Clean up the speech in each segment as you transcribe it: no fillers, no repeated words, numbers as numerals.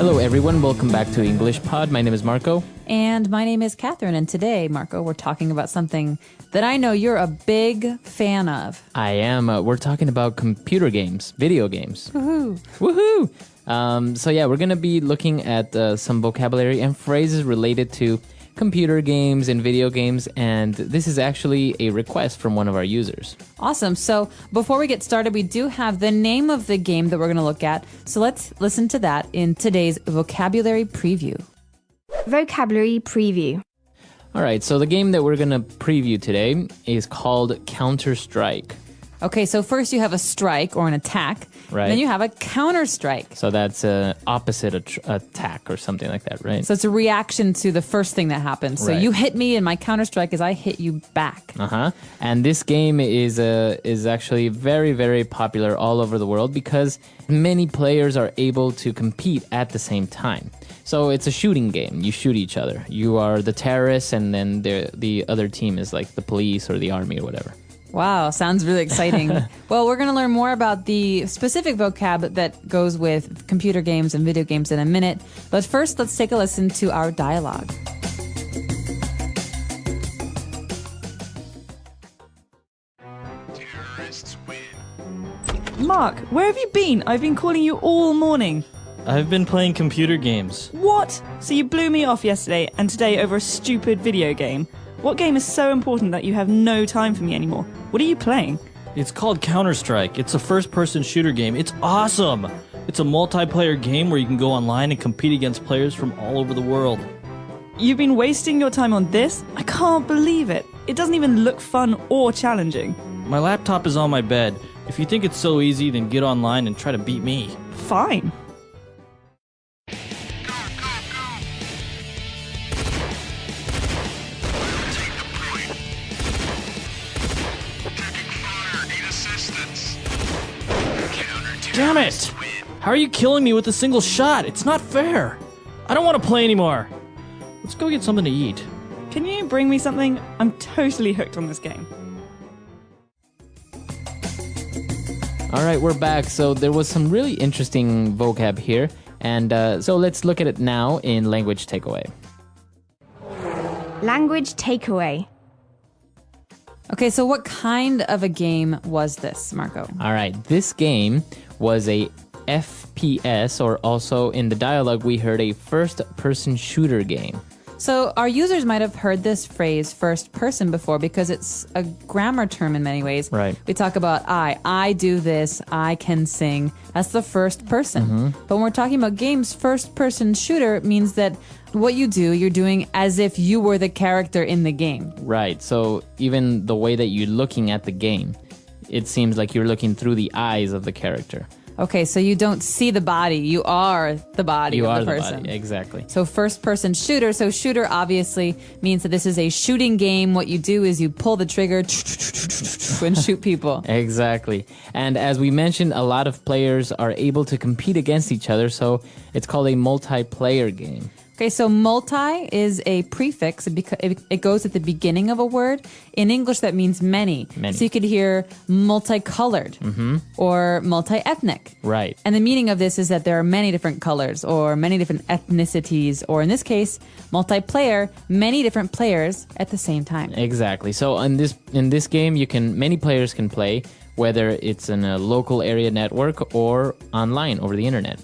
Hello everyone, welcome back to English Pod. My name is Marco. And my name is Catherine. And today, Marco, we're talking about something that I know you're a big fan of. I am. We're talking about computer games, video games. Woohoo! Woohoo! So we're going to be looking at some vocabulary and phrases related to computer games and video games, and this is actually a request from one of our users. Awesome. So before we get started, we do have the name of the game that we're going to look at. So let's listen to that in today's vocabulary preview. Vocabulary preview. All right, so the game that we're going to preview today is called Counter-Strike. Okay, so first you have a strike or an attack. Right. Then you have a counter-strike. So that's opposite attack or something like that, right? So it's a reaction to the first thing that happens. So Right. you hit me, and my counter-strike is I hit you back. And this game is actually very, very popular all over the world because many players are able to compete at the same time. So it's a shooting game. You shoot each other. You are the terrorists, and then the other team is like the police or the army or whatever. Wow, sounds really exciting. Well, we're going to learn more about the specific vocab that goes with computer games and video games in a minute. But first, let's take a listen to our dialogue. Terrorists win. Mark, where have you been? I've been calling you all morning. I've been playing computer games. What? So you blew me off yesterday and today over a stupid video game? What game is so important that you have no time for me anymore? What are you playing? It's called Counter-Strike. It's a first-person shooter game. It's awesome! It's a multiplayer game where you can go online and compete against players from all over the world. You've been wasting your time on this? I can't believe it. It doesn't even look fun or challenging. My laptop is on my bed. If you think it's so easy, then get online and try to beat me. Fine. Damn it! How are you killing me with a single shot? It's not fair! I don't want to play anymore! Let's go get something to eat. Can you bring me something? I'm totally hooked on this game. All right, we're back. So there was some really interesting vocab here. And so let's look at it now in Language Takeaway. Language takeaway. Okay, so what kind of a game was this, Marco? All right, this game was a FPS, or also in the dialogue we heard a first-person shooter game. So our users might have heard this phrase first person before because it's a grammar term in many ways. Right. We talk about I do this, I can sing. That's the first person. But when we're talking about games, first person shooter means that what you do, you're doing as if you were the character in the game. Right, so even the way that you're looking at the game, it seems like you're looking through the eyes of the character. Okay, so you don't see the body, you are the body You of are the the person. body, exactly. So first person shooter. So shooter obviously means that this is a shooting game. What you do is you pull the trigger and shoot people. Exactly. And as we mentioned, a lot of players are able to compete against each other, so it's called a multiplayer game. Okay, so multi is a prefix. It goes at the beginning of a word. In English, that means many. Many. So you could hear multicolored or multi-ethnic. Right. And the meaning of this is that there are many different colors or many different ethnicities, or in this case, multiplayer, many different players at the same time. Exactly. So in this game, many players can play, whether it's in a local area network or online over the internet.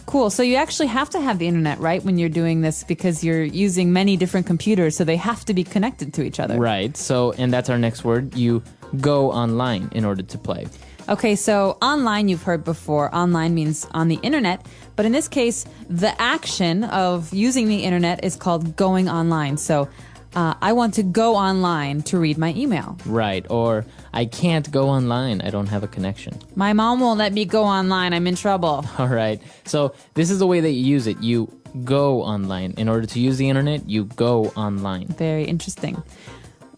Cool. So you actually have to have the internet, right, when you're doing this because you're using many different computers, so they have to be connected to each other. Right. So, and that's our next word. You go online in order to play. Okay, so online you've heard before. Online means on the internet. But in this case, the action of using the internet is called going online. So I want to go online to read my email. Right. Or I can't go online. I don't have a connection. My mom won't let me go online. I'm in trouble. All right. So this is the way that you use it. You go online. In order to use the internet, you go online. Very interesting.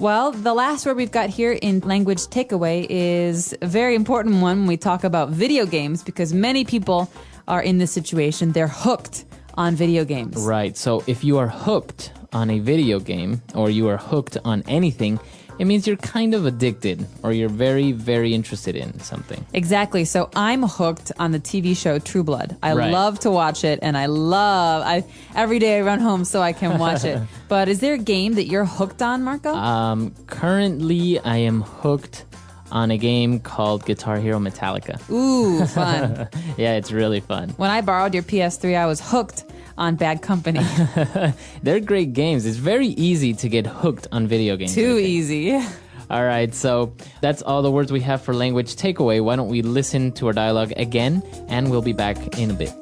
Well, the last word we've got here in language takeaway is a very important one when we talk about video games, because many people are in this situation. They're hooked on video games. Right. So if you are hooked on a video game, or you are hooked on anything, it means you're kind of addicted or you're very, very interested in something. Exactly. So I'm hooked on the TV show True Blood. I Right. love to watch it, and every day I run home so I can watch it. But is there a game that you're hooked on, Marco? Currently, I am hooked on a game called Guitar Hero Metallica. Ooh, fun. Yeah, it's really fun. When I borrowed your PS3, I was hooked on Bad Company. They're great games. It's very easy to get hooked on video games. Too I think. easy. All right, so that's all the words we have for language takeaway. Why don't we listen to our dialogue again, and we'll be back in a bit.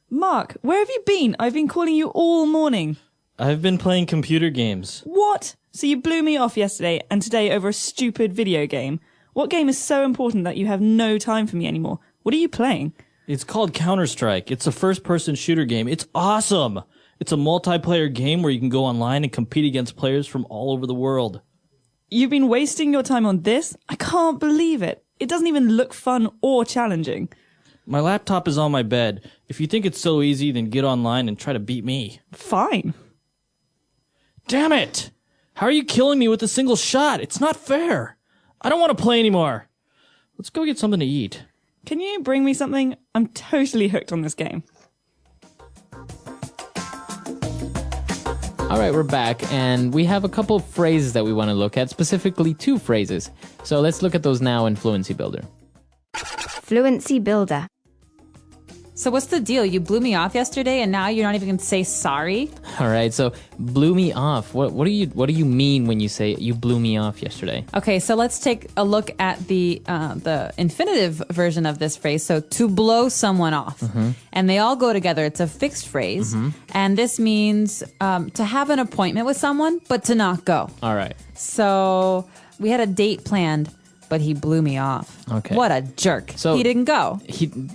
Mark, where have you been? I've been calling you all morning. I've been playing computer games. What? So you blew me off yesterday and today over a stupid video game. What game is so important that you have no time for me anymore? What are you playing? It's called Counter-Strike. It's a first-person shooter game. It's awesome. It's a multiplayer game where you can go online and compete against players from all over the world. You've been wasting your time on this? I can't believe it. It doesn't even look fun or challenging. My laptop is on my bed. If you think it's so easy, then get online and try to beat me. Fine. Damn it! How are you killing me with a single shot? It's not fair. I don't want to play anymore. Let's go get something to eat. Can you bring me something? I'm totally hooked on this game. All right, we're back, and we have a couple of phrases that we want to look at, specifically 2 phrases. So let's look at those now in Fluency Builder. Fluency Builder. So what's the deal? You blew me off yesterday, and now you're not even going to say sorry? All right, so blew me off. What do you mean when you say you blew me off yesterday? Okay, so let's take a look at the infinitive version of this phrase. So to blow someone off, and they all go together. It's a fixed phrase, and this means to have an appointment with someone, but to not go. All right. So we had a date planned, but he blew me off. Okay. What a jerk. So he didn't go.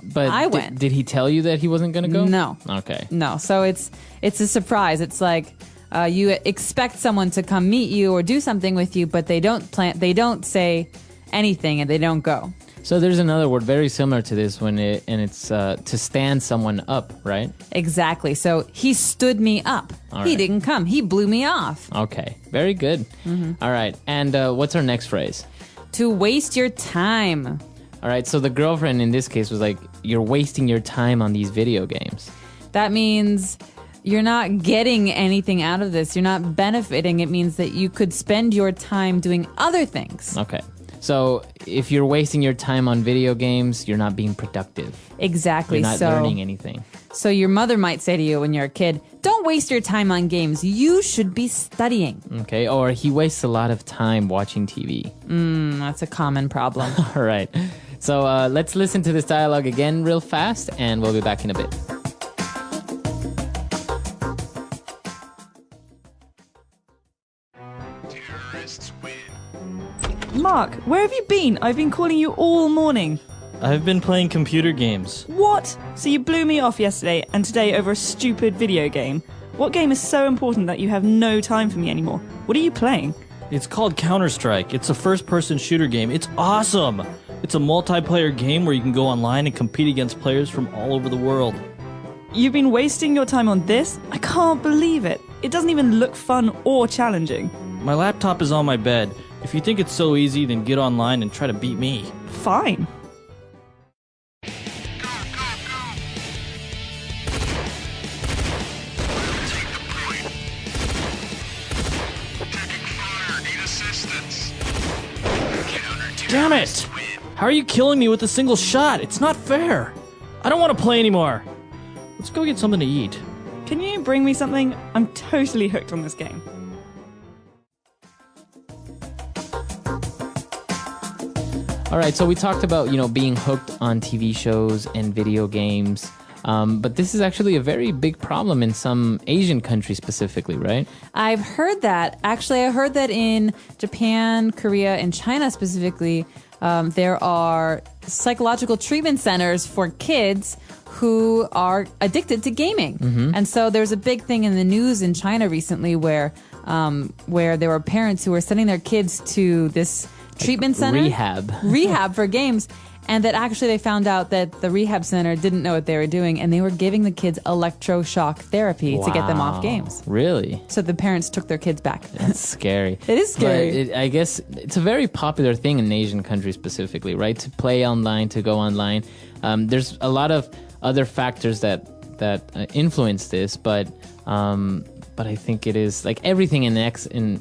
But I went. Did he tell you that he wasn't going to go? No. Okay. No. So it's a surprise. It's like you expect someone to come meet you or do something with you, but they don't say anything and they don't go. So there's another word very similar to this it's to stand someone up, right? Exactly. So he stood me up. All He right. didn't come. He blew me off. Okay. Very good. All right. And what's our next phrase? To waste your time. All right. So the girlfriend in this case was like, you're wasting your time on these video games. That means you're not getting anything out of this. You're not benefiting. It means that you could spend your time doing other things. Okay. So if you're wasting your time on video games, you're not being productive. Exactly. You're not learning anything. So your mother might say to you when you're a kid, don't waste your time on games. You should be studying. Okay. Or he wastes a lot of time watching TV. That's a common problem. All right. So let's listen to this dialogue again real fast, and we'll be back in a bit. Terrorists win. Mark, where have you been? I've been calling you all morning. I've been playing computer games. What? So you blew me off yesterday and today over a stupid video game. What game is so important that you have no time for me anymore? What are you playing? It's called Counter-Strike. It's a first-person shooter game. It's awesome. It's a multiplayer game where you can go online and compete against players from all over the world. You've been wasting your time on this? I can't believe it. It doesn't even look fun or challenging. My laptop is on my bed. If you think it's so easy, then get online and try to beat me. Fine. Take the point. Taking fire. Need assistance. Damn it! How are you killing me with a single shot? It's not fair. I don't want to play anymore. Let's go get something to eat. Can you bring me something? I'm totally hooked on this game. All right, so we talked about, being hooked on TV shows and video games, but this is actually a very big problem in some Asian countries specifically, right? I've heard that. Actually, I heard that in Japan, Korea, and China specifically, there are psychological treatment centers for kids who are addicted to gaming. And so there's a big thing in the news in China recently where there were parents who were sending their kids to this treatment center. Rehab. For games. And that actually they found out that the rehab center didn't know what they were doing, and they were giving the kids electroshock therapy to get them off games. Really? So the parents took their kids back. That's scary. It is scary. But I guess it's a very popular thing in Asian countries specifically, right? To play online, to go online. There's a lot of other factors that influence this, but I think it is like everything in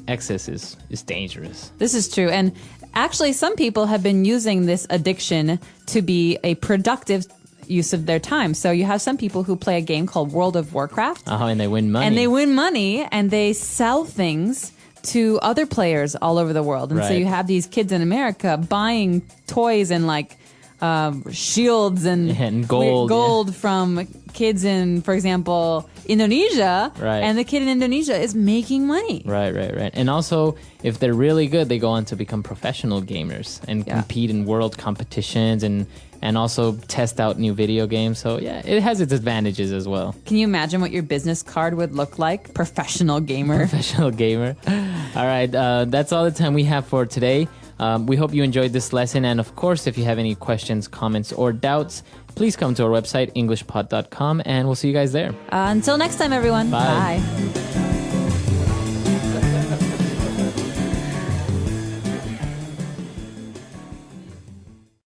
excess is dangerous. This is true. And actually, some people have been using this addiction to be a productive use of their time. So you have some people who play a game called World of Warcraft. And they win money. And they win money, and they sell things to other players all over the world. And so Right. you have these kids in America buying toys and like shields and gold, gold from kids in, for example, Indonesia. Right. And the kid in Indonesia is making money. Right. And also, if they're really good, they go on to become professional gamers and compete in world competitions and also test out new video games. So yeah, it has its advantages as well. Can you imagine what your business card would look like? Professional gamer. Professional gamer. All right, that's all the time we have for today. We hope you enjoyed this lesson. And of course, if you have any questions, comments, or doubts, please come to our website, EnglishPod365.com, and we'll see you guys there. Until next time, everyone. Bye. Bye.